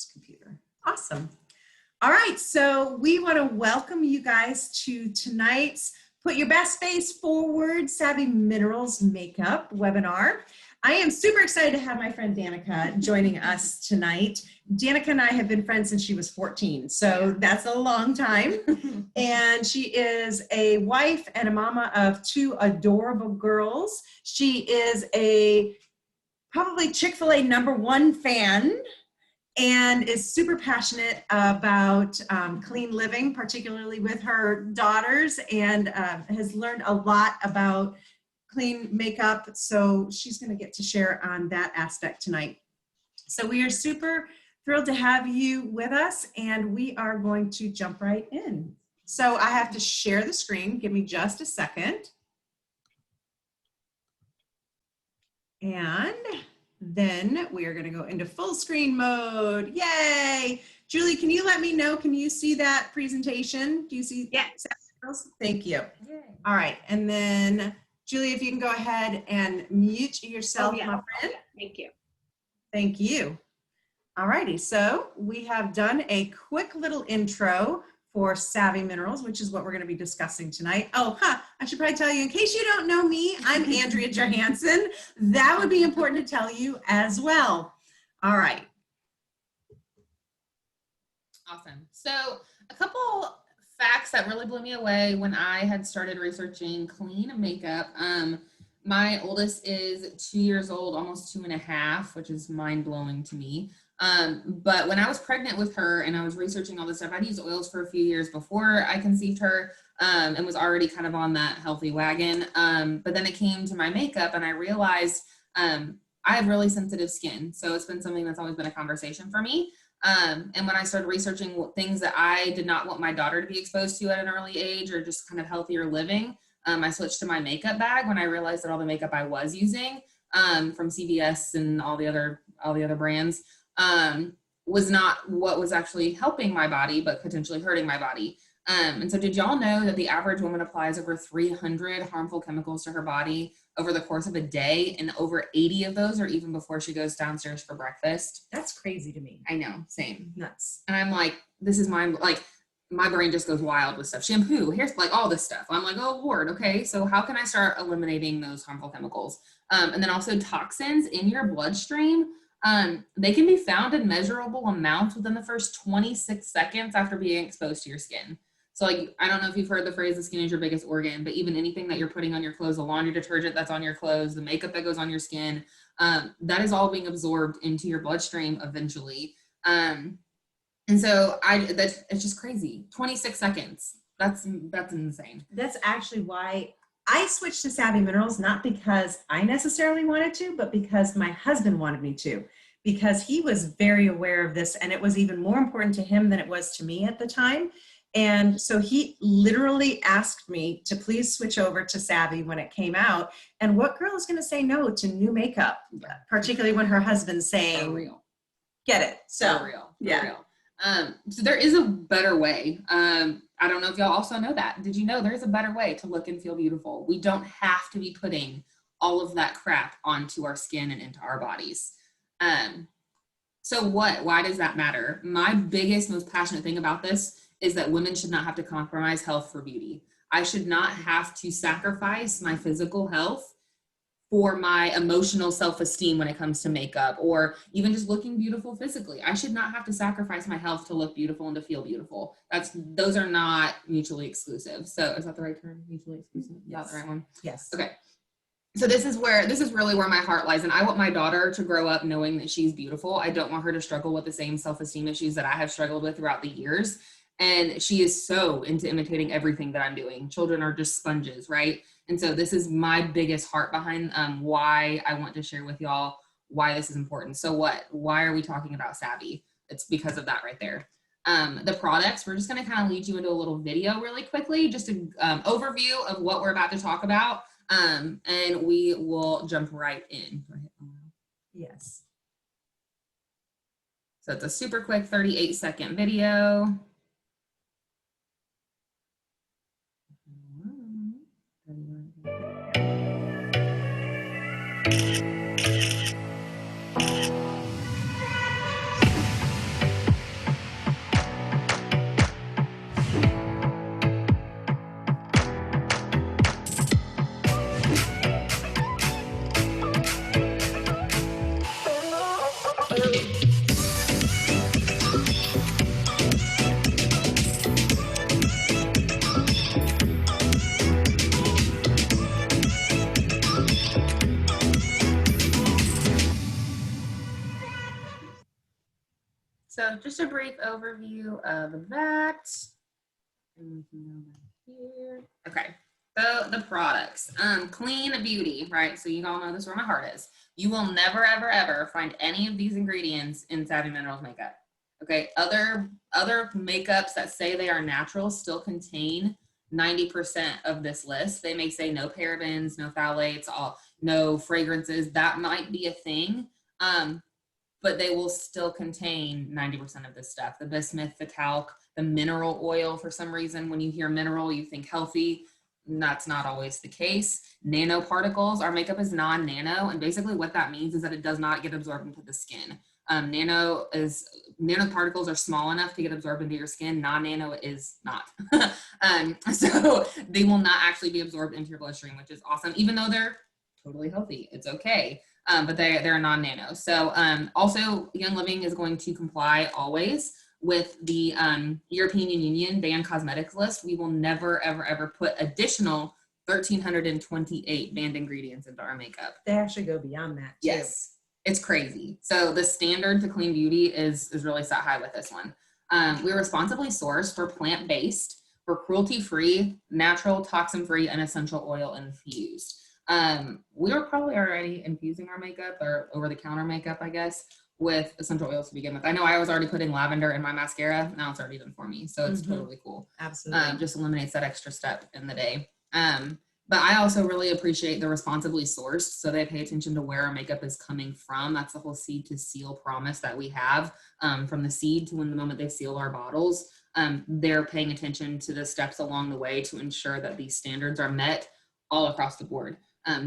this computer. Awesome. All right, so we want to welcome you guys to tonight's Put Your Best Face Forward Savvy Minerals Makeup webinar. I am super excited to have my friend Danica joining us tonight. Danica and I have been friends since she was 14, so that's a long time. And she is a wife and a mama of two adorable girls. She is a probably Chick-fil-A #1 fan and is super passionate about clean living, particularly with her daughters, and has learned a lot about clean makeup. So she's going to get to share on that aspect tonight. So we are super thrilled to have you with us, and we are going to jump right in. So I have to share the screen. Give me just a second. And then we are going to go into full screen mode. Yay! Julie, can you let me know? Can you see that presentation? Do you see? Yes. Thank you. All right. And then, Julie, if you can go ahead and mute yourself, my friend. Thank you. Thank you. All righty. So we have done a quick little intro for Savvy Minerals, which is what we're going to be discussing tonight. Oh, I should probably tell you, in case you don't know me, I'm Andrea Johansson. That would be important to tell you as well. All right. Awesome. So a couple facts that really blew me away when I had started researching clean makeup. My oldest is 2 years old, almost 2.5, which is mind-blowing to me. But when I was pregnant with her and I was researching all this stuff, I'd used oils for a few years before I conceived her, and was already kind of on that healthy wagon. But then it came to my makeup and I realized I have really sensitive skin. So it's been something that's always been a conversation for me. And when I started researching things that I did not want my daughter to be exposed to at an early age, or just kind of healthier living, I switched to my makeup bag when I realized that all the makeup I was using from CVS and all the other brands was not what was actually helping my body, but potentially hurting my body. And so did y'all know that the average woman applies over 300 harmful chemicals to her body over the course of a day, and over 80 of those are even before she goes downstairs for breakfast? That's crazy to me. I know, same. Nuts. And I'm like, this is my brain just goes wild with stuff. Shampoo, here's like all this stuff. I'm like, oh Lord, okay, so how can I start eliminating those harmful chemicals? And then also toxins in your bloodstream. They can be found in measurable amounts within the first 26 seconds after being exposed to your skin. So like, I don't know if you've heard the phrase, the skin is your biggest organ, but even anything that you're putting on your clothes, the laundry detergent that's on your clothes, the makeup that goes on your skin, that is all being absorbed into your bloodstream eventually. And so it's just crazy. 26 seconds. That's insane. That's actually why I switched to Savvy Minerals, not because I necessarily wanted to, but because my husband wanted me to, because he was very aware of this, and it was even more important to him than it was to me at the time. And so he literally asked me to please switch over to Savvy when it came out. And what girl is going to say no to new makeup, particularly when her husband's saying, For real. Get it. So, For real. Yeah. So there is a better way. I don't know if y'all also know that. Did you know there's a better way to look and feel beautiful? We don't have to be putting all of that crap onto our skin and into our bodies. So why does that matter? My biggest, most passionate thing about this is that women should not have to compromise health for beauty. I should not have to sacrifice my physical health for my emotional self-esteem when it comes to makeup, or even just looking beautiful physically. I should not have to sacrifice my health to look beautiful and to feel beautiful. Those are not mutually exclusive. So is that the right term? Mutually exclusive? Yes. Is that the right one? Yes. Okay. So this is really where my heart lies. And I want my daughter to grow up knowing that she's beautiful. I don't want her to struggle with the same self-esteem issues that I have struggled with throughout the years. And she is so into imitating everything that I'm doing. Children are just sponges, right? And so this is my biggest heart behind why I want to share with y'all why this is important. So why are we talking about Savvy? It's because of that right there. The products, we're just going to kind of lead you into a little video really quickly, just an overview of what we're about to talk about. And we will jump right in. Yes. So it's a super quick 38-second video. So just a brief overview of that. And we can go back here. Okay. So the products, clean beauty, right? So you all know this is where my heart is. You will never, ever, ever find any of these ingredients in Savvy Minerals makeup. Okay. Other makeups that say they are natural still contain 90% of this list. They may say no parabens, no phthalates, no fragrances. That might be a thing. But they will still contain 90% of this stuff. The bismuth, the talc, the mineral oil. For some reason, when you hear mineral, you think healthy. That's not always the case. Nanoparticles, our makeup is non-nano, and basically what that means is that it does not get absorbed into the skin. Nanoparticles are small enough to get absorbed into your skin. Non-nano is not. So they will not actually be absorbed into your bloodstream, which is awesome, even though they're totally healthy. It's okay. But they're non-nano. So also Young Living is going to comply always with the European Union banned cosmetics list. We will never, ever, ever put additional 1,328 banned ingredients into our makeup. They actually go beyond that too. Yes, it's crazy. So the standard to clean beauty is really set high with this one. We're responsibly sourced for plant-based, for cruelty-free, natural, toxin-free, and essential oil infused. We were probably already infusing our makeup or over-the-counter makeup, I guess, with essential oils to begin with. I know I was already putting lavender in my mascara. Now it's already done for me. So it's totally cool. Absolutely. Just eliminates that extra step in the day. But I also really appreciate the responsibly sourced. So they pay attention to where our makeup is coming from. That's the whole seed to seal promise that we have, from the seed to when the moment they seal our bottles. They're paying attention to the steps along the way to ensure that these standards are met all across the board.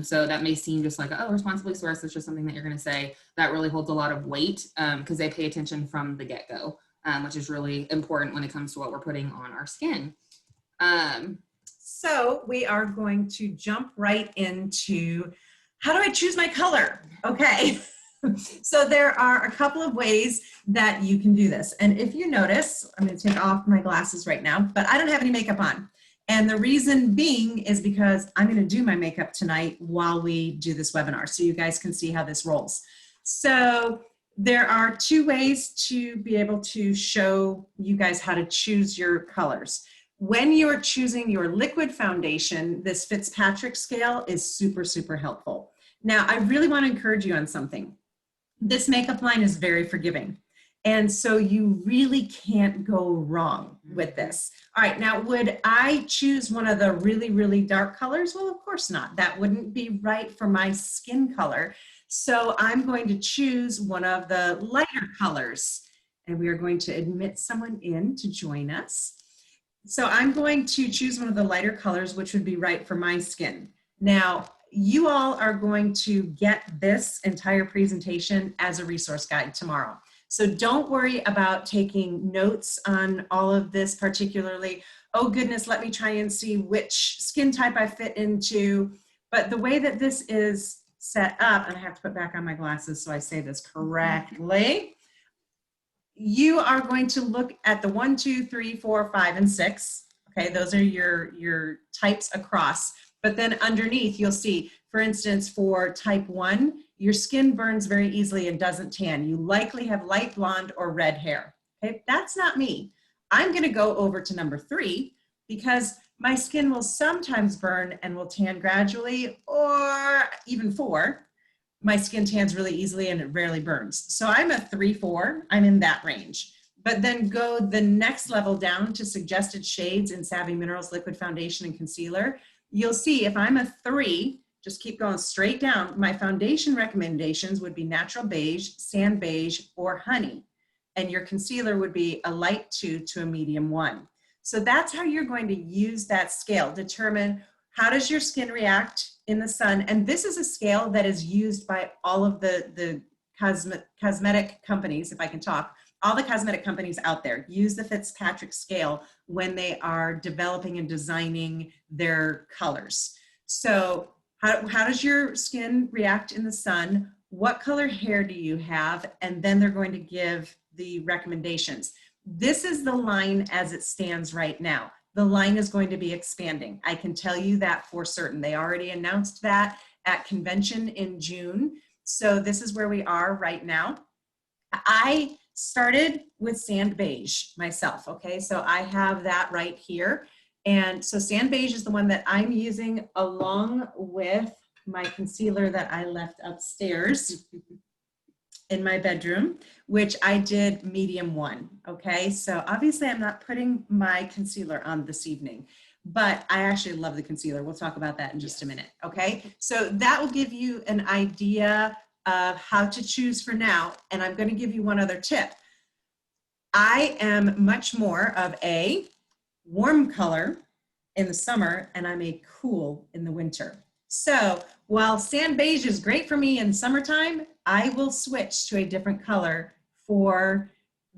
So that may seem just like, oh, responsibly sourced, it's just something that you're going to say. That really holds a lot of weight because they pay attention from the get-go, which is really important when it comes to what we're putting on our skin. So we are going to jump right into, how do I choose my color? Okay. So there are a couple of ways that you can do this. And if you notice, I'm going to take off my glasses right now, but I don't have any makeup on. And the reason being is because I'm going to do my makeup tonight while we do this webinar, so you guys can see how this rolls. So there are two ways to be able to show you guys how to choose your colors. When you're choosing your liquid foundation, this Fitzpatrick scale is super, super helpful. Now, I really want to encourage you on something. This makeup line is very forgiving. And so you really can't go wrong with this. All right, now would I choose one of the really, really dark colors? Well, of course not. That wouldn't be right for my skin color. So I'm going to choose one of the lighter colors. And we are going to admit someone in to join us. So I'm going to choose one of the lighter colors, which would be right for my skin. Now, you all are going to get this entire presentation as a resource guide tomorrow. So don't worry about taking notes on all of this particularly. Oh goodness, let me try and see which skin type I fit into. But the way that this is set up, and I have to put back on my glasses so I say this correctly, you are going to look at the 1, 2, 3, 4, 5, and 6. Okay, those are your types across. But then underneath, you'll see, for instance, for type 1, your skin burns very easily and doesn't tan. You likely have light blonde or red hair. Okay, that's not me. I'm going to go over to number 3 because my skin will sometimes burn and will tan gradually, or even 4. My skin tans really easily and it rarely burns. So I'm a 3-4, I'm in that range. But then go the next level down to suggested shades in Savvy Minerals Liquid Foundation and Concealer. You'll see if I'm a 3, just keep going straight down, my foundation recommendations would be natural beige, sand beige, or honey. And your concealer would be a light 2 to a medium 1. So that's how you're going to use that scale. Determine how does your skin react in the sun. And this is a scale that is used by all of the cosmetic companies, if I can talk. All the cosmetic companies out there use the Fitzpatrick scale when they are developing and designing their colors. So how does your skin react in the sun? What color hair do you have? And then they're going to give the recommendations. This is the line as it stands right now. The line is going to be expanding. I can tell you that for certain. They already announced that at convention in June. So this is where we are right now. I started with sand beige myself, okay? So I have that right here. And so sand beige is the one that I'm using along with my concealer that I left upstairs in my bedroom, which I did medium 1, okay? So obviously I'm not putting my concealer on this evening, but I actually love the concealer. We'll talk about that in just a minute, okay? So that will give you an idea of how to choose for now, and I'm gonna give you one other tip. I am much more of a warm color in the summer, and I'm a cool in the winter. So while sand beige is great for me in summertime, I will switch to a different color for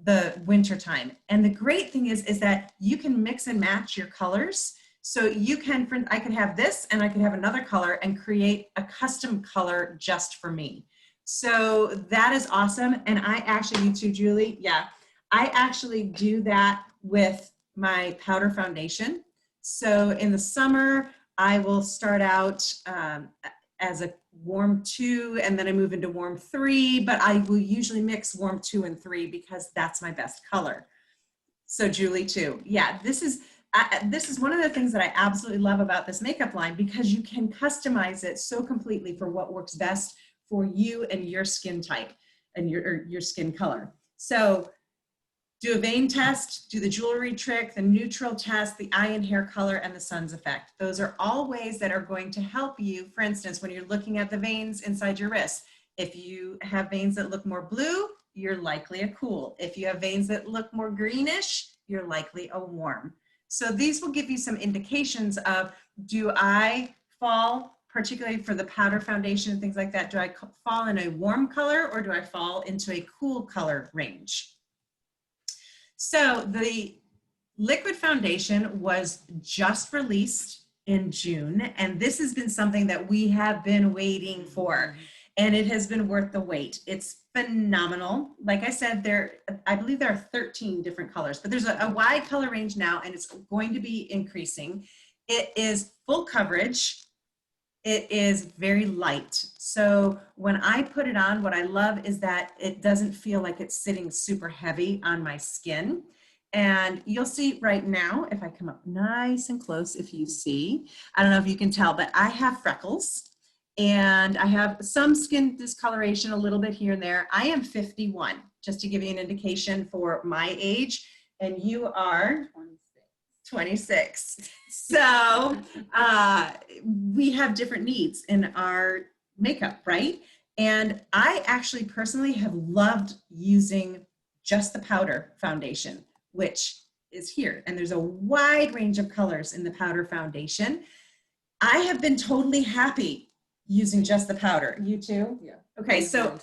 the winter time. And the great thing is that you can mix and match your colors. So you can, I could have this and I could have another color and create a custom color just for me. So that is awesome. And I actually, you too, Julie, yeah, I actually do that with my powder foundation. So in the summer, I will start out as a warm 2, and then I move into warm 3, but I will usually mix warm 2 and 3 because that's my best color. So Julie too. Yeah, this is one of the things that I absolutely love about this makeup line, because you can customize it so completely for what works best for you and your skin type and your skin color. So do a vein test, do the jewelry trick, the neutral test, the eye and hair color, and the sun's effect. Those are all ways that are going to help you. For instance, when you're looking at the veins inside your wrist, if you have veins that look more blue, you're likely a cool. If you have veins that look more greenish, you're likely a warm. So these will give you some indications of, do I fall, particularly for the powder foundation and things like that, do I fall in a warm color or do I fall into a cool color range? So the liquid foundation was just released in June, and this has been something that we have been waiting for, and it has been worth the wait. It's phenomenal. Like I said, I believe there are 13 different colors, but there's a wide color range now, and it's going to be increasing. It is full coverage. It is very light. So when I put it on, what I love is that it doesn't feel like it's sitting super heavy on my skin. And you'll see right now, if I come up nice and close, if you see, I don't know if you can tell, but I have freckles and I have some skin discoloration a little bit here and there. I am 51, just to give you an indication for my age, and you are 26. So we have different needs in our makeup, right? And I actually personally have loved using just the powder foundation, which is here. And there's a wide range of colors in the powder foundation. I have been totally happy using just the powder. You too? Yeah. Okay, so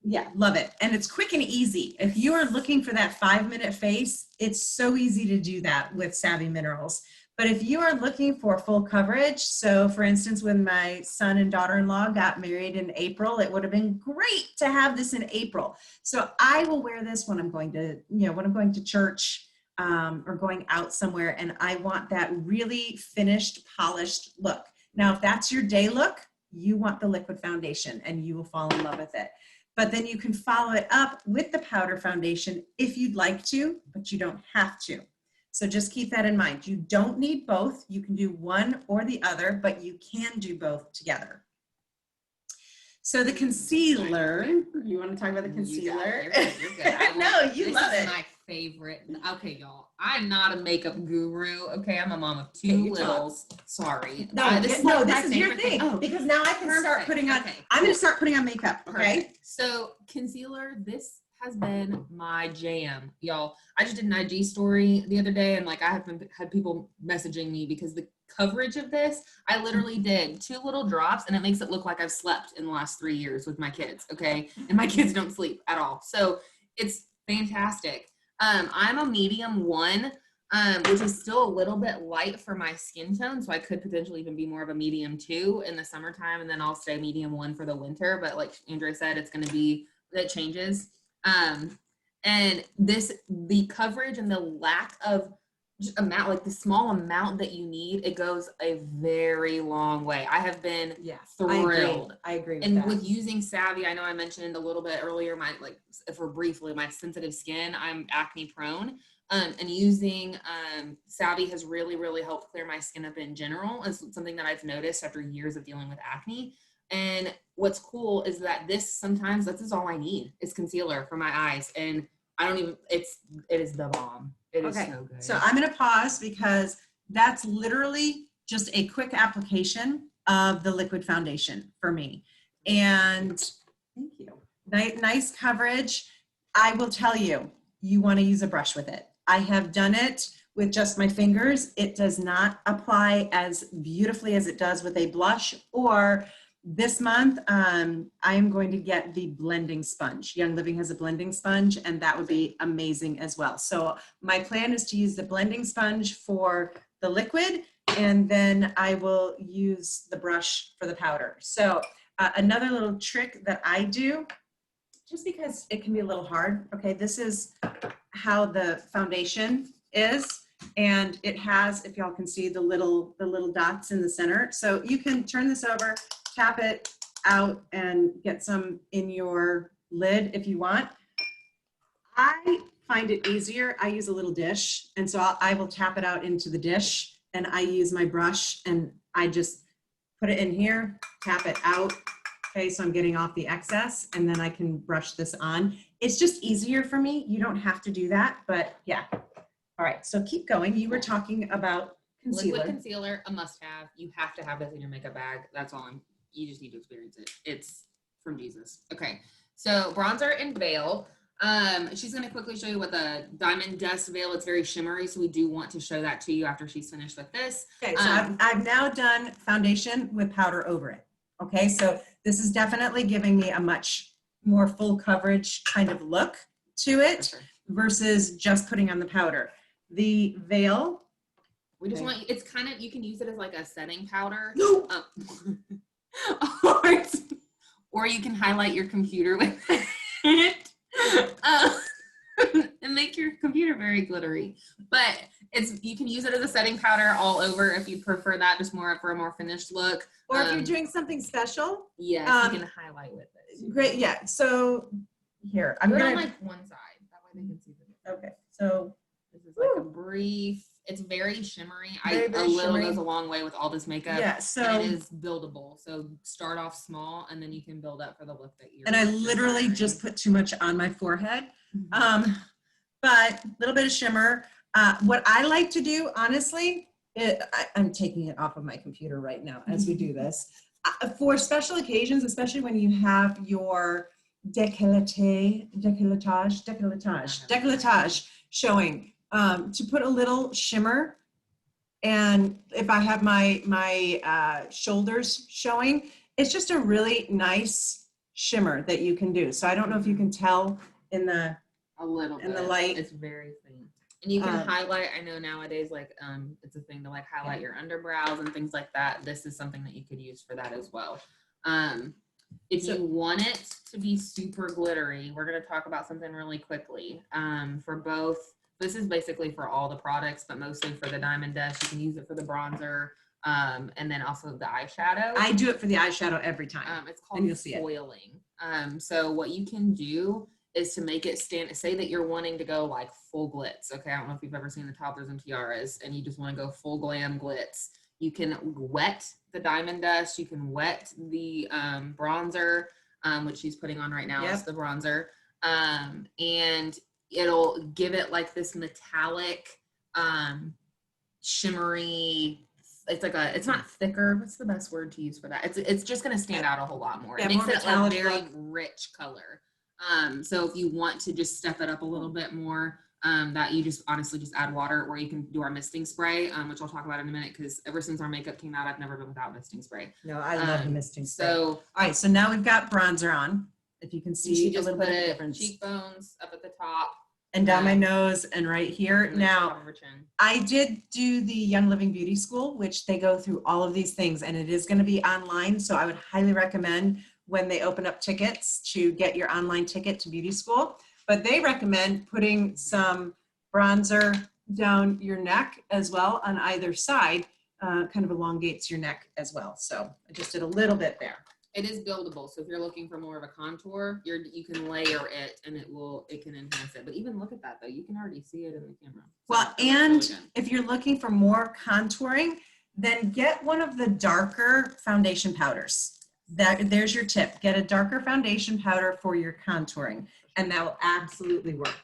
yeah, love it. And it's quick and easy. If you are looking for that 5-minute face, it's so easy to do that with Savvy Minerals. But if you are looking for full coverage, so for instance, when my son and daughter-in-law got married in April, it would have been great to have this in April. So I will wear this when I'm going to, when I'm going to church or going out somewhere, and I want that really finished, polished look. Now, if that's your day look, you want the liquid foundation and you will fall in love with it. But then you can follow it up with the powder foundation if you'd like to, but you don't have to. So just keep that in mind. You don't need both. You can do one or the other, but you can do both together. So the concealer, you want to talk about the concealer? You're good. No, you love it. This is my favorite. Okay, y'all. I'm not a makeup guru. Okay, I'm a mom of 2 littles. Sorry. This is your thing. Oh, because now I can start putting on. Okay, I'm going to start putting on makeup. Okay. Perfect. So concealer. This has been my jam, y'all. I just did an IG story the other day, and like I have had people messaging me because the coverage of this, I literally did 2 little drops, and it makes it look like I've slept in the last 3 years with my kids. Okay, and my kids don't sleep at all, so it's fantastic. I'm a medium 1, which is still a little bit light for my skin tone, so I could potentially even be more of a medium 2 in the summertime, and then I'll stay medium 1 for the winter. But like Andrea said, it's going to be, it changes. And the coverage and the lack of just amount, like the small amount that you need, it goes a very long way. I have been thrilled. I agree with And that. with using Savvy, I know I mentioned a little bit earlier, my, like, for briefly, my sensitive skin, I'm acne prone. And using Savvy has really, really helped clear my skin up in general. It's something that I've noticed after years of dealing with acne. And what's cool is that sometimes this is all I need is concealer for my eyes. And I don't even, it is the bomb. It is so good. So I'm going to pause because that's literally just a quick application of the liquid foundation for me. And thank you. Nice coverage. I will tell you, you want to use a brush with it. I have done it with just my fingers. It does not apply as beautifully as it does with a blush. Or this month, I'm going to get the blending sponge. Young Living has a blending sponge, and that would be amazing as well. So my plan is to use the blending sponge for the liquid, and then I will use the brush for the powder. So another little trick that I do, just because it can be a little hard. Okay, this is how the foundation is, and it has, if y'all can see, the little dots in the center. So you can turn this over, tap it out, and get some in your lid if you want. I find it easier. I use a little dish, and so I will tap it out into the dish, and I use my brush, and I just put it in here, tap it out. Okay, so I'm getting off the excess, and then I can brush this on. It's just easier for me. You don't have to do that, but yeah. All right, so keep going. You were talking about concealer. Liquid concealer, a must-have. You have to have this in your makeup bag. That's all. You just need to experience it. It's from Jesus. Okay, so bronzer and veil. She's going to quickly show you what the Diamond Dust Veil. It's very shimmery, so we do want to show that to you after she's finished with this. Okay, so I've now done foundation with powder over it. Okay, so this is definitely giving me a much more full coverage kind of look to it versus just putting on the powder. The veil. We just want, it's kind of, you can use it as like a setting powder. No. Or you can highlight your computer with it. And make your computer very glittery. But you can use it as a setting powder all over if you prefer that, just more for a more finished look. Or if you're doing something special. Yes, you can highlight with it. Great, yeah. So here, I'm gonna like one side. That way they can see the. Okay, so this is like a brief. It's very shimmery. A little shimmery goes a long way with all this makeup. Yeah, so and it is buildable. So start off small, and then you can build up for the look that you're. And I literally just put too much on my forehead, but a little bit of shimmer. What I like to do, honestly, I'm taking it off of my computer right now as we do this. For special occasions, especially when you have your décolletage showing, to put a little shimmer, and if I have my shoulders showing, it's just a really nice shimmer that you can do. So I don't know if you can tell in the light. It's very faint. And you can highlight. I know nowadays, like, it's a thing to like highlight your underbrows and things like that. This is something that you could use for that as well. If you want it to be super glittery, we're going to talk about something really quickly. For both, this is basically for all the products, but mostly for the Diamond Dust. You can use it for the bronzer, and then also the eyeshadow. I do it for the eyeshadow every time. It's called foiling. So what you can do is to make it stand, say that you're wanting to go like full glitz. Okay, I don't know if you've ever seen the toddlers and tiaras and you just want to go full glam glitz. You can wet the Diamond Dust. You can wet the bronzer, which she's putting on right now. Yep. Is the bronzer. And it'll give it like this metallic, shimmery, it's like it's not thicker. What's the best word to use for that? It's just going to stand out a whole lot more. It makes it a very rich color. So if you want to just step it up a little bit more, that you just honestly just add water, or you can do our misting spray, which I'll talk about in a minute, because ever since our makeup came out, I've never been without misting spray. No, I love the misting spray. So, all right, so now we've got bronzer on. If you can see a little bit of difference. Cheekbones up at the top. And down my nose and right here. Now, I did do the Young Living Beauty School, which they go through all of these things, and it is going to be online. So I would highly recommend when they open up tickets to get your online ticket to beauty school. But they recommend putting some bronzer down your neck as well on either side, kind of elongates your neck as well. So I just did a little bit there. It is buildable. So if you're looking for more of a contour, you can layer it and it can enhance it. But even look at that though. You can already see it in the camera. So well, and really if you're looking for more contouring, then get one of the darker foundation powders. There's your tip. Get a darker foundation powder for your contouring, and that will absolutely work.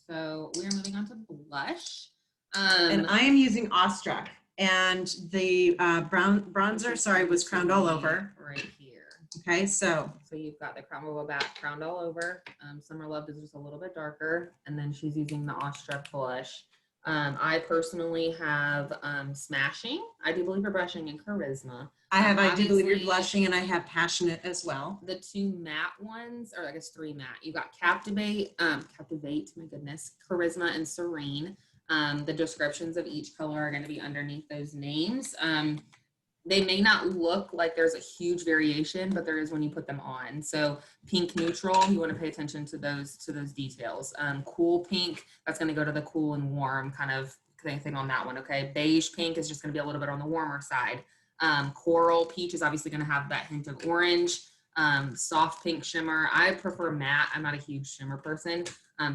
So we are moving on to blush. And I am using Awestruck, and the bronzer, sorry, was crowned all over. Right here. Okay, so you've got the Crown Royal back crowned all over. Summer Love is just a little bit darker, and then she's using the Awestruck blush. I personally have Smashing, I Do Believe You're Blushing, and Charisma. I have I Do Believe You're Blushing, and I have Passionate as well. The two matte ones, or I guess three matte. You got Captivate, my goodness, Charisma, and Serene. The descriptions of each color are going to be underneath those names. They may not look like there's a huge variation, but there is when you put them on. So pink neutral, you want to pay attention to those details. Cool pink, that's going to go to the cool and warm kind of thing on that one. Okay, beige pink is just going to be a little bit on the warmer side. Coral peach is obviously going to have that hint of orange. Soft pink shimmer, I prefer matte. I'm not a huge shimmer person.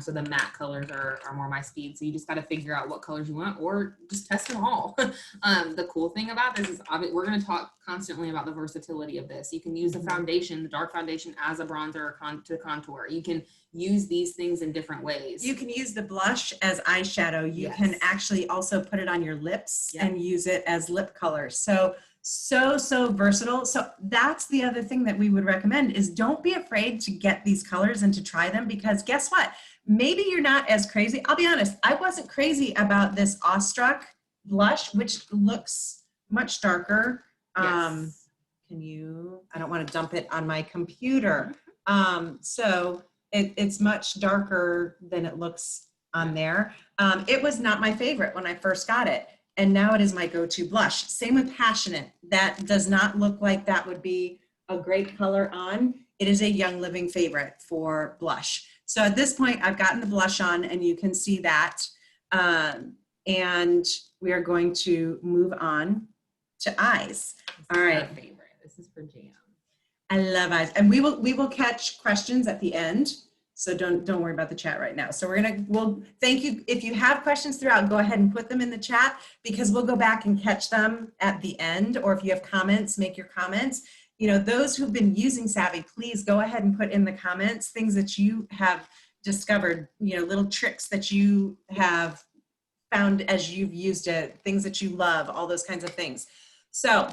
So the matte colors are more my speed. So you just got to figure out what colors you want, or just test them all. The cool thing about this is we're going to talk constantly about the versatility of this. You can use the foundation, the dark foundation, as a bronzer to contour. You can use these things in different ways. You can use the blush as eyeshadow. You can actually also put it on your lips and use it as lip color. So versatile. So that's the other thing that we would recommend is don't be afraid to get these colors and to try them, because guess what? Maybe you're not as crazy. I'll be honest, I wasn't crazy about this Awestruck blush, which looks much darker. I don't want to dump it on my computer. So it's much darker than it looks on there. It was not my favorite when I first got it. And now it is my go-to blush. Same with Passionate. That does not look like that would be a great color on. It is a Young Living favorite for blush. So at this point, I've gotten the blush on, and you can see that. And we are going to move on to eyes. All right. Favorite. This is for Jam. I love eyes. And we will catch questions at the end. So don't worry about the chat right now. So we'll thank you. If you have questions throughout, go ahead and put them in the chat, because we'll go back and catch them at the end. Or if you have comments, make your comments. You know, those who've been using Savvy, please go ahead and put in the comments things that you have discovered, you know, little tricks that you have found as you've used it, things that you love, all those kinds of things. So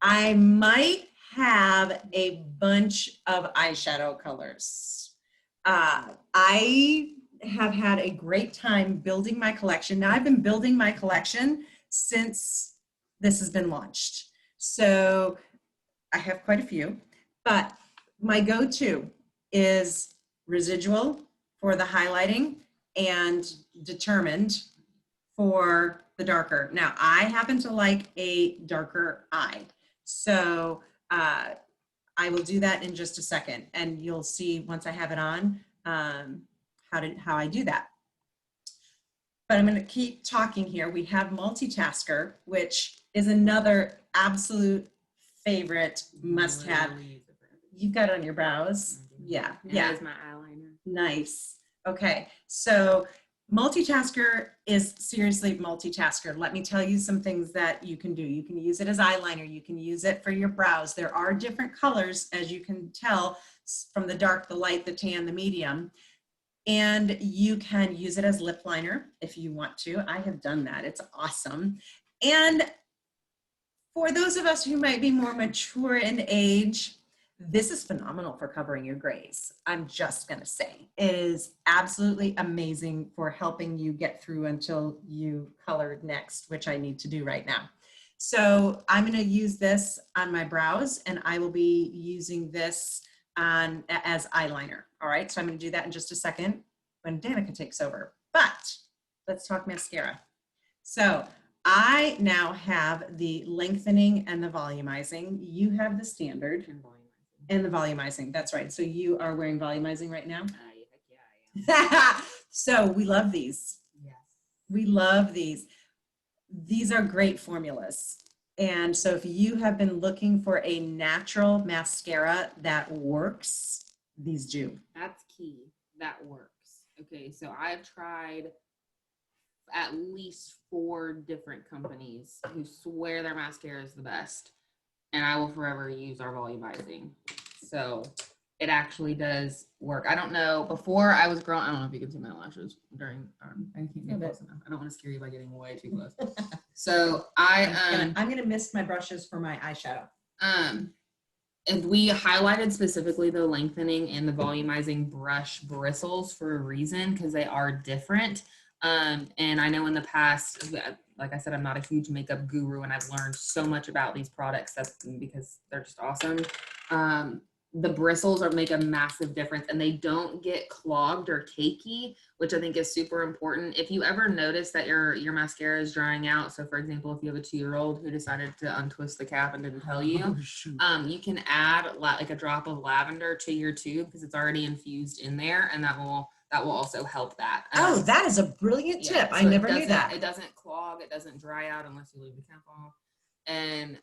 I might have a bunch of eyeshadow colors. I have had a great time building my collection. Now I've been building my collection since this has been launched. So I have quite a few, but my go-to is Residual for the highlighting and Determined for the darker. Now I happen to like a darker eye. So, I will do that in just a second, and you'll see once I have it on how I do that. But I'm going to keep talking here. We have Multitasker, which is another absolute favorite must-have. You've got it on your brows. Yeah, yeah. That is my eyeliner. Nice. Okay, so Multitasker is seriously Multitasker. Let me tell you some things that you can do. You can use it as eyeliner. You can use it for your brows. There are different colors, as you can tell from the dark, the light, the tan, the medium. And you can use it as lip liner if you want to. I have done that. It's awesome. And for those of us who might be more mature in age, this is phenomenal for covering your grays. I'm just going to say it is absolutely amazing for helping you get through until you color next, which I need to do right now. So I'm going to use this on my brows, and I will be using this as eyeliner. All right. So I'm going to do that in just a second when Danica takes over, but let's talk mascara. So I now have the lengthening and the volumizing. You have the standard. And the volumizing, that's right. So you are wearing volumizing right now? Yeah, I am. So we love these. Yeah. We love these. These are great formulas. And so if you have been looking for a natural mascara that works, these do. That's key. That works. Okay, so I've tried at least 4 different companies who swear their mascara is the best, and I will forever use our volumizing. So it actually does work. I don't know. Before I was growing, I don't know if you can see my lashes during. I can't get close enough. I don't want to scare you by getting way too close. So I'm gonna miss my brushes for my eyeshadow. And we highlighted specifically the lengthening and the volumizing brush bristles for a reason, because they are different. And I know in the past, like I said, I'm not a huge makeup guru, and I've learned so much about these products because they're just awesome. The bristles make a massive difference, and they don't get clogged or cakey, which I think is super important. If you ever notice that your mascara is drying out, so for example, if you have a 2-year-old who decided to untwist the cap and didn't tell you, you can add like a drop of lavender to your tube, because it's already infused in there, and that will also help that. Oh, that is a brilliant tip. So I never knew that. It doesn't clog, it doesn't dry out unless you leave the cap off. And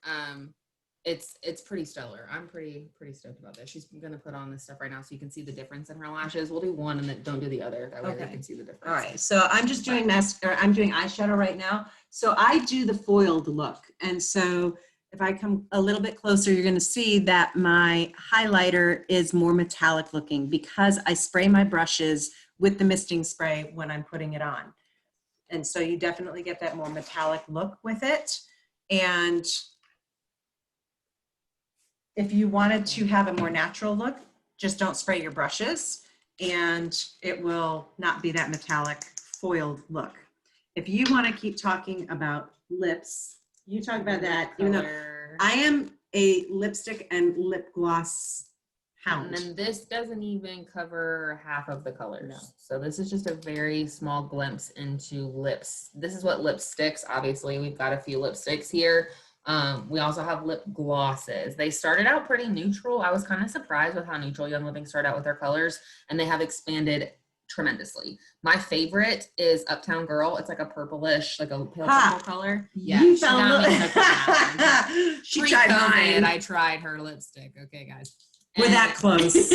it's pretty stellar. I'm pretty stoked about this. She's gonna put on this stuff right now so you can see the difference in her lashes. We'll do one and then don't do the other. That way you can see the difference. All right. So I'm just doing mascara. I'm doing eyeshadow right now. So I do the foiled look. And so if I come a little bit closer, you're gonna see that my highlighter is more metallic looking because I spray my brushes with the misting spray when I'm putting it on. And so you definitely get that more metallic look with it. And if you wanted to have a more natural look, just don't spray your brushes and it will not be that metallic foiled look. If you want to keep talking about lips, you talk about that, even though I am a lipstick and lip gloss hound. And then this doesn't even cover half of the colors. No. So this is just a very small glimpse into lips. This is what lipsticks, obviously we've got a few lipsticks here. We also have lip glosses. They started out pretty neutral. I was kind of surprised with how neutral Young Living started out with their colors, and they have expanded tremendously. My favorite is Uptown Girl. It's like a purplish, like a pale purple color. Yeah, You she got me she tried mine. I tried her lipstick. Okay, guys. We're that close.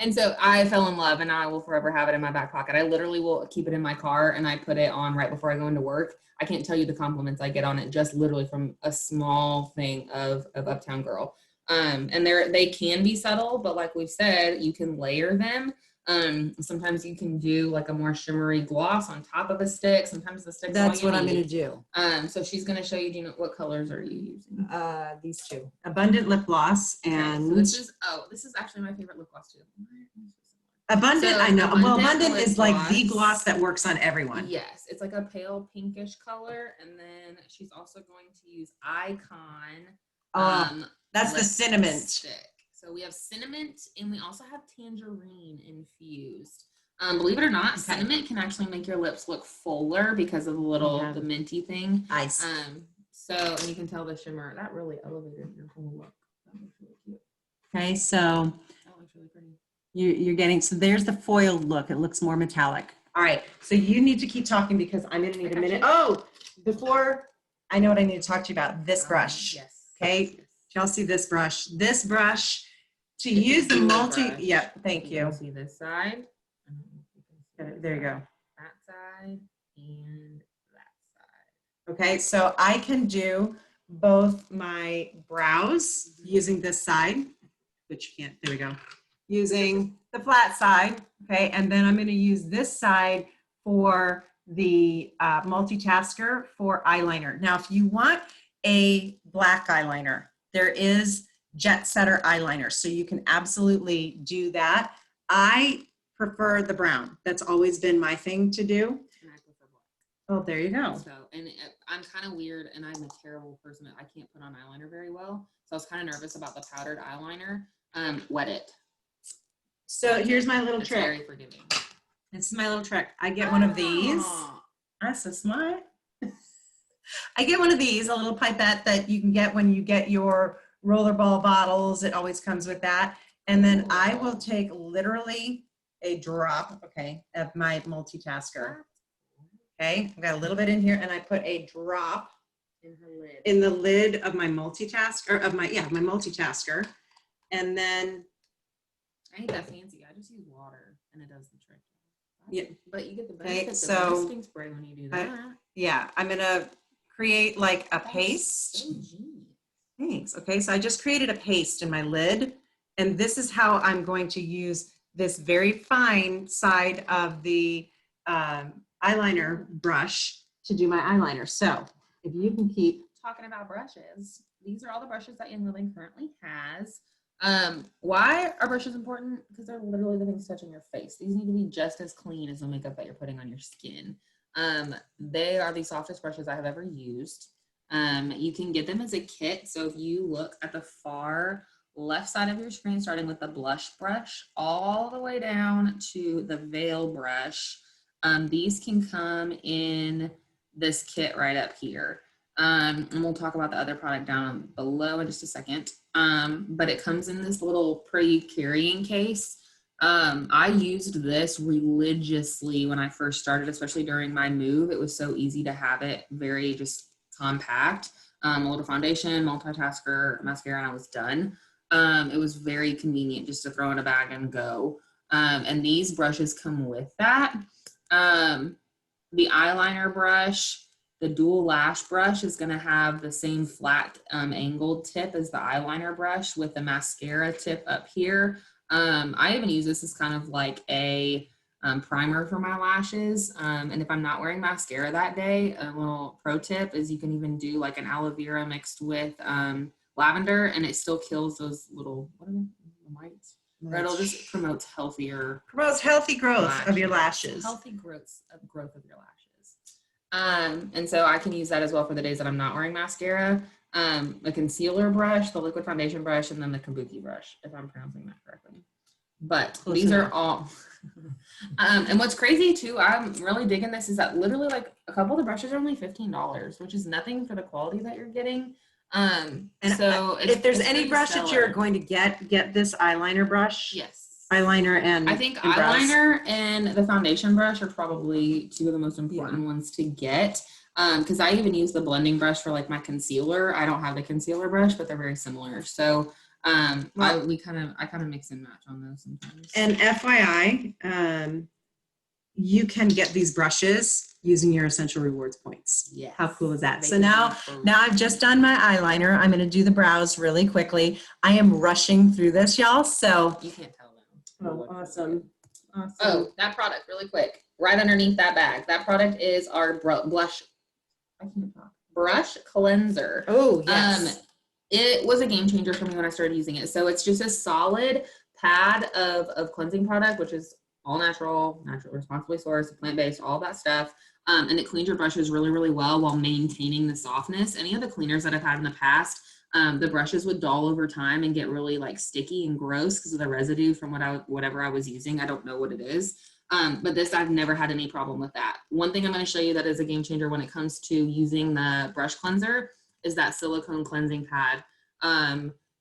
And so I fell in love, and I will forever have it in my back pocket. I literally will keep it in my car, and I put it on right before I go into work. I can't tell you the compliments I get on it just literally from a small thing of Uptown Girl. And they can be subtle, but like we've said, you can layer them. Sometimes you can do like a more shimmery gloss on top of a stick. Sometimes the stick's That's what I'm going to do. So she's going to show you, do you know what colors are you using? These two. Abundant lip gloss and okay, so this is actually my favorite lip gloss too. Abundant, so I know. Well, Abundant is like gloss. The gloss that works on everyone. Yes, it's like a pale pinkish color, and then she's also going to use Icon. That's the cinnamon stick. So we have cinnamon, and we also have tangerine infused. Believe it or not, cinnamon can actually make your lips look fuller because of the minty thing. Nice. So, and you can tell the shimmer that really elevated your whole look. That looks really cute. Okay, so that looks really pretty. You're getting, so there's the foiled look. It looks more metallic. All right, so you need to keep talking because I'm gonna need a minute. Oh, before I know what I need to talk to you about, this brush. Yes. Okay, y'all see this brush? This brush, to use the multi, yep, thank you. See this side? There you go. That side and that side. Okay, so I can do both my brows using this side, which you can't, there we go. Using the flat side, okay, and then I'm going to use this side for the multitasker for eyeliner. Now, if you want a black eyeliner, there is Jet Setter eyeliner, so you can absolutely do that. I prefer the brown. That's always been my thing to do. And I prefer black. Oh, there you go. So, and I'm kind of weird, and I'm a terrible person. I can't put on eyeliner very well, so I was kind of nervous about the powdered eyeliner. Wet it. So here's my little trick. Very forgiving. This is my little trick. I get one of these. That's so smart. I get one of these, a little pipette that you can get when you get your rollerball bottles. It always comes with that. And then I will take literally a drop, okay, of my multitasker. Okay, I've got a little bit in here, and I put a drop In her lid. in the lid of my multitasker, my multitasker. And then, I ain't that fancy. I just use water and it does the trick. Yeah. But you get the Okay, benefits so of masking spray when you do that. I'm gonna create like a That is paste. so genius. Thanks. Okay, so I just created a paste in my lid, and this is how I'm going to use this very fine side of the eyeliner brush to do my eyeliner. So if you can keep Talking about brushes, these are all the brushes that Young Living currently has. Why are brushes important? Because they're literally the things touching your face. These need to be just as clean as the makeup that you're putting on your skin. They are the softest brushes I have ever used. You can get them as a kit. So if you look at the far left side of your screen, starting with the blush brush, all the way down to the veil brush, these can come in this kit right up here. And we'll talk about the other product down below in just a second. But it comes in this little pretty carrying case. I used this religiously when I first started, especially during my move. It was so easy to have it, very just compact. A little foundation, multitasker, mascara, and I was done. It was very convenient just to throw in a bag and go. And these brushes come with that. The eyeliner brush, the dual lash brush is going to have the same flat angled tip as the eyeliner brush with the mascara tip up here. I even use this as kind of like a primer for my lashes. And if I'm not wearing mascara that day, a little pro tip is you can even do like an aloe vera mixed with lavender, and it still kills those little, what are they, mites? Or it'll just promotes healthy growth of your lashes. Healthy growth of your lashes. And so I can use that as well for the days that I'm not wearing mascara. The concealer brush, the liquid foundation brush, and then the kabuki brush, if I'm pronouncing that correctly. But these are all. And what's crazy too, I'm really digging this, is that literally like a couple of the brushes are only $15, which is nothing for the quality that you're getting. And so if there's any brush that you're going to get this eyeliner brush. Yes. Eyeliner and I think eyeliner and the foundation brush are probably two of the most important ones to get. Because I even use the blending brush for like my concealer. I don't have the concealer brush, but they're very similar. So I kind of mix and match on those sometimes. And FYI, you can get these brushes using your Essential Rewards points. Yeah. How cool is that? So now I've just done my eyeliner. I'm going to do the brows really quickly. I am rushing through this, y'all. So you can't tell them. Oh, awesome. Oh, that product really quick. Right underneath that bag. That product is our blush. I can't talk. Brush cleanser. Oh, yes. It was a game changer for me when I started using it. So it's just a solid pad of cleansing product, which is all natural, responsibly sourced, plant-based, all that stuff. And it cleans your brushes really, really well while maintaining the softness. Any of the cleaners that I've had in the past, the brushes would dull over time and get really like sticky and gross because of the residue from whatever I was using. I don't know what it is. But this, I've never had any problem with that. One thing I'm going to show you that is a game changer when it comes to using the brush cleanser is that silicone cleansing pad.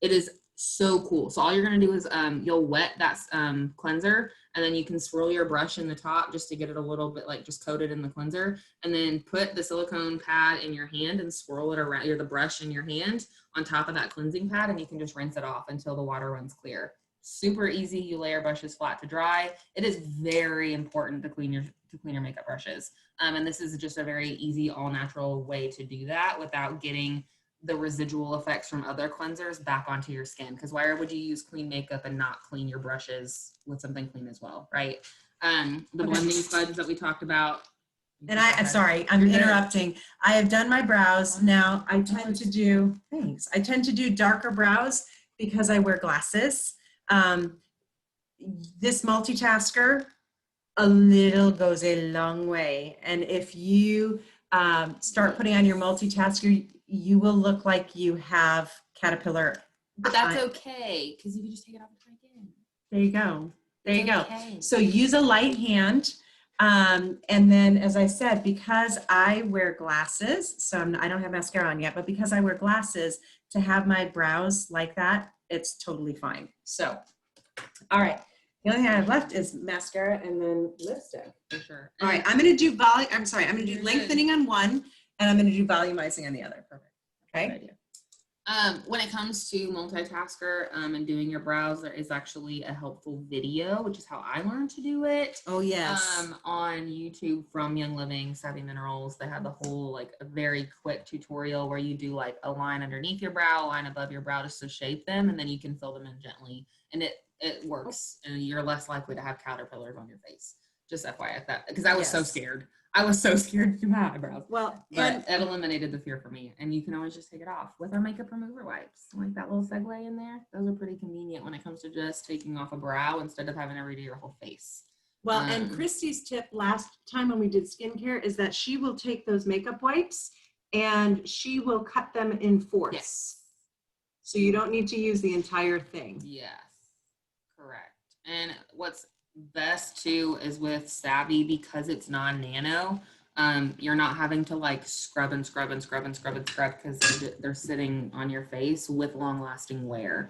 It is so cool. So all you're going to do is you'll wet that cleanser, and then you can swirl your brush in the top just to get it a little bit like just coated in the cleanser, and then put the silicone pad in your hand and swirl it around, the brush in your hand on top of that cleansing pad, and you can just rinse it off until the water runs clear. Super easy. You lay your brushes flat to dry. It is very important to clean your makeup brushes. And this is just a very easy, all natural way to do that without getting the residual effects from other cleansers back onto your skin. Because why would you use clean makeup and not clean your brushes with something clean as well, right? The blending sponge that we talked about. And I'm sorry, I'm interrupting. I have done my brows. Now I tend to do darker brows because I wear glasses. This multitasker, a little goes a long way. And if you start putting on your multitasker, you will look like you have caterpillar. But that's okay, because you can just take it off and try again. There you go. There you go. Okay. So use a light hand. And then, as I said, because I wear glasses, so I don't have mascara on yet, but because I wear glasses, to have my brows like that, it's totally fine. So, all right. The only thing I have left is mascara and then lipstick. For sure. All right, I'm going to do I'm going to do You're lengthening on one, and I'm going to do volumizing on the other. Perfect. Good Okay. idea. When it comes to multitasker and doing your brows, there is actually a helpful video, which is how I learned to do it. Oh, yes. On YouTube from Young Living Savvy Minerals. They have the whole like a very quick tutorial where you do like a line underneath your brow, a line above your brow just to shape them, and then you can fill them in gently, and it works, and you're less likely to have caterpillars on your face. Just FYI, that because I was so scared. I was so scared to do my eyebrows. Well, but it eliminated the fear for me. And you can always just take it off with our makeup remover wipes. Like that little segue in there. Those are pretty convenient when it comes to just taking off a brow instead of having to redo your whole face. Well, and Christy's tip last time when we did skincare is that she will take those makeup wipes and she will cut them in fourths. Yes. So you don't need to use the entire thing. Yes, correct. And what's best too is with Savvy, because it's non-nano, you're not having to like scrub because they're sitting on your face with long-lasting wear.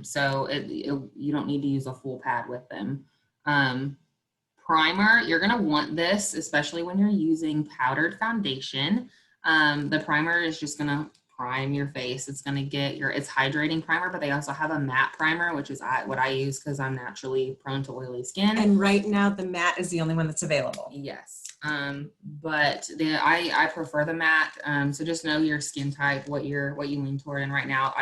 So you don't need to use a full pad with them. Primer, you're gonna want this, especially when you're using powdered foundation. The primer is just gonna prime your face. It's going to get it's hydrating primer, but they also have a matte primer, which is what I use because I'm naturally prone to oily skin. And right now the matte is the only one that's available. Yes. But I prefer the matte. So just know your skin type, what you lean toward. And right now,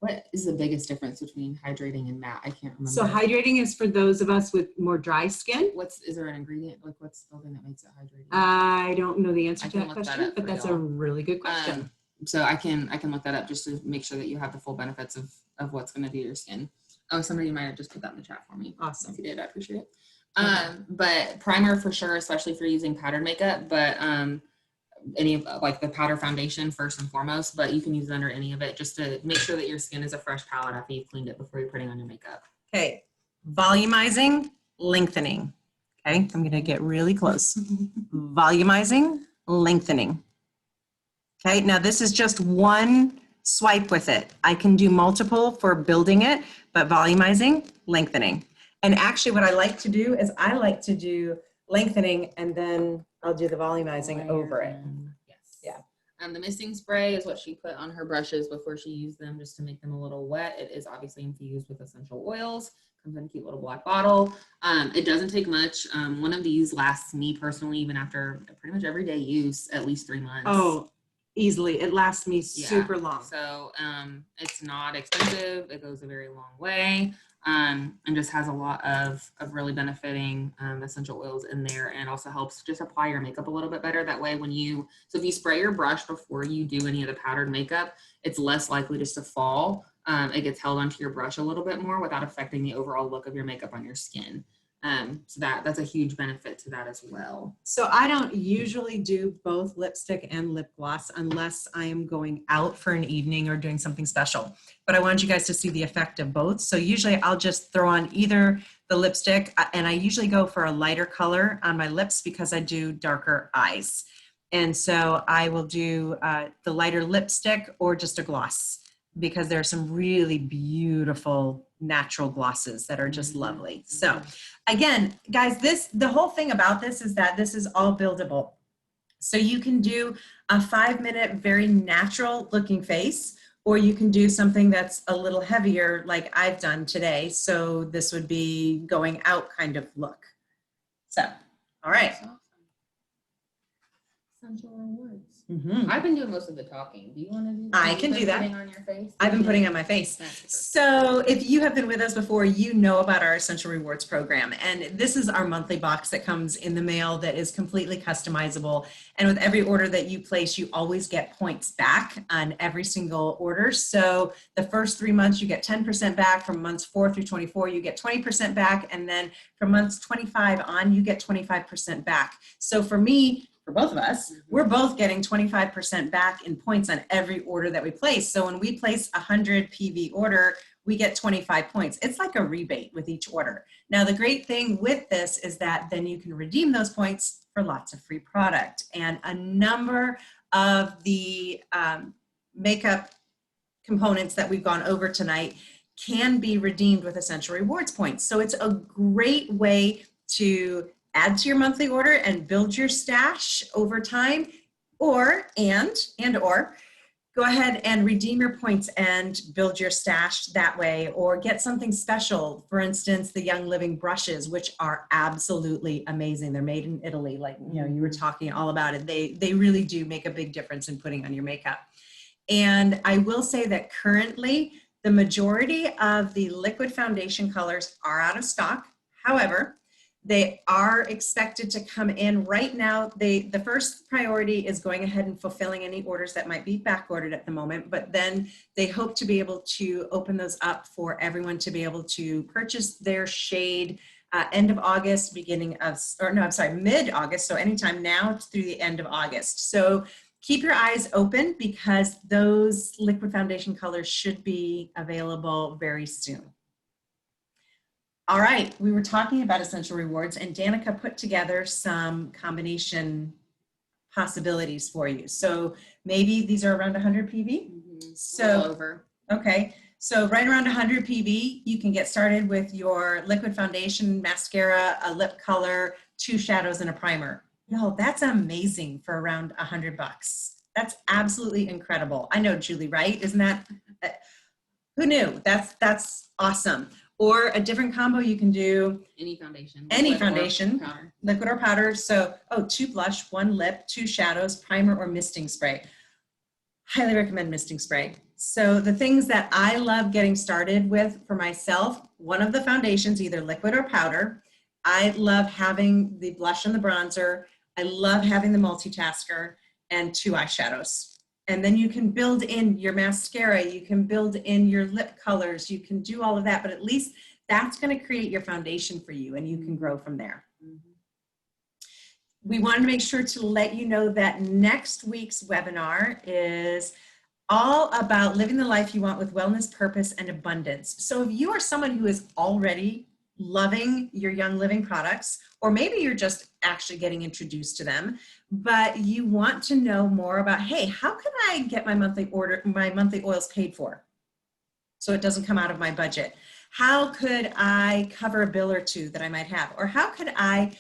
what is the biggest difference between hydrating and matte? I can't remember. So hydrating is for those of us with more dry skin. Is there an ingredient? Like what's the thing that makes it hydrating? I don't know the answer to that question, but that's a really good question. So I can look that up just to make sure that you have the full benefits of what's going to do to your skin. Oh, somebody might have just put that in the chat for me. Awesome. If you did, I appreciate it. Okay. But primer for sure, especially if you're using powdered makeup, but any of like the powder foundation first and foremost, but you can use it under any of it just to make sure that your skin is a fresh palette after you've cleaned it before you're putting on your makeup. Okay, volumizing, lengthening. Okay, I'm going to get really close. Volumizing, lengthening. Okay, now this is just one swipe with it. I can do multiple for building it, but volumizing, lengthening. And actually what I like to do is I like to do lengthening and then I'll do the volumizing over it. Yes. Yeah. The misting spray is what she put on her brushes before she used them just to make them a little wet. It is obviously infused with essential oils. Comes in a cute little black bottle. It doesn't take much. One of these lasts me personally, even after pretty much everyday use, at least 3 months. Oh, easily. It lasts me super long. So it's not expensive. It goes a very long way. And just has a lot of really benefiting essential oils in there, and also helps just apply your makeup a little bit better. That way if you spray your brush before you do any of the powdered makeup, it's less likely just to fall. It gets held onto your brush a little bit more without affecting the overall look of your makeup on your skin. So that's a huge benefit to that as well. So I don't usually do both lipstick and lip gloss unless I am going out for an evening or doing something special. But I wanted you guys to see the effect of both. So usually I'll just throw on either the lipstick, and I usually go for a lighter color on my lips because I do darker eyes. And so I will do the lighter lipstick or just a gloss, because there are some really beautiful natural glosses that are just lovely. So again, guys, the whole thing about this is that this is all buildable. So you can do a 5-minute, very natural looking face, or you can do something that's a little heavier like I've done today. So this would be going out kind of look. So, all right. Essential rewards. Mm-hmm. I've been doing most of the talking. Do you want to do that? I can do that. Putting on your face? I've been putting on my face. So if you have been with us before, you know about our Essential Rewards program. And this is our monthly box that comes in the mail that is completely customizable. And with every order that you place, you always get points back on every single order. So the first 3 months, you get 10% back. From months 4 through 24, you get 20% back. And then from months 25 on, you get 25% back. So for me, for both of us, we're both getting 25% back in points on every order that we place. So when we place a 100 PV order, we get 25 points. It's like a rebate with each order. Now, the great thing with this is that then you can redeem those points for lots of free product. And a number of the makeup components that we've gone over tonight can be redeemed with Essential Rewards points. So it's a great way to add to your monthly order and build your stash over time, or go ahead and redeem your points and build your stash that way, or get something special. For instance, the Young Living brushes, which are absolutely amazing. They're made in Italy, like, you know, you were talking all about it. They really do make a big difference in putting on your makeup. And I will say that currently the majority of the liquid foundation colors are out of stock. However, they are expected to come in right now. The first priority is going ahead and fulfilling any orders that might be back ordered at the moment, but then they hope to be able to open those up for everyone to be able to purchase their shade end of August, mid-August. So anytime now through the end of August. So keep your eyes open because those liquid foundation colors should be available very soon. All right, we were talking about Essential Rewards, and Danica put together some combination possibilities for you. So maybe these are around 100 PV? Mm-hmm. So, over. Okay, so right around 100 PV, you can get started with your liquid foundation, mascara, a lip color, 2 shadows, and a primer. Yo, that's amazing for around $100. That's absolutely incredible. I know, Julie, right? Isn't that, who knew? That's awesome. Or a different combo, you can do any foundation, liquid or powder. So, 2 blush, 1 lip, 2 shadows, primer, or misting spray. Highly recommend misting spray. So the things that I love getting started with for myself, one of the foundations, either liquid or powder. I love having the blush and the bronzer. I love having the multitasker, and 2 eyeshadows. And then you can build in your mascara, you can build in your lip colors, you can do all of that, but at least that's going to create your foundation for you, and you can grow from there. Mm-hmm. We wanted to make sure to let you know that next week's webinar is all about living the life you want with wellness, purpose, and abundance. So if you are someone who is already loving your Young Living products, or maybe you're just actually getting introduced to them, but you want to know more about, hey, how can I get my monthly oils paid for so it doesn't come out of my budget? How could I cover a bill or 2 that I might have? Or how could I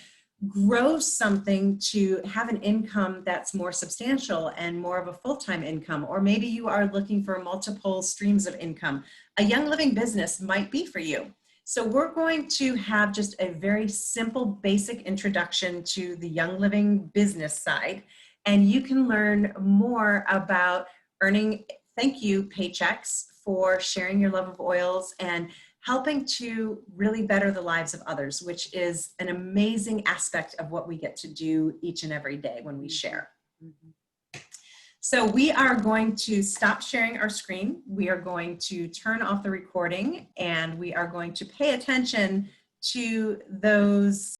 grow something to have an income that's more substantial and more of a full-time income? Or maybe you are looking for multiple streams of income. A Young Living business might be for you. So we're going to have just a very simple, basic introduction to the Young Living business side, and you can learn more about earning thank you paychecks for sharing your love of oils and helping to really better the lives of others, which is an amazing aspect of what we get to do each and every day when we share. Mm-hmm. So we are going to stop sharing our screen. We are going to turn off the recording, and we are going to pay attention to those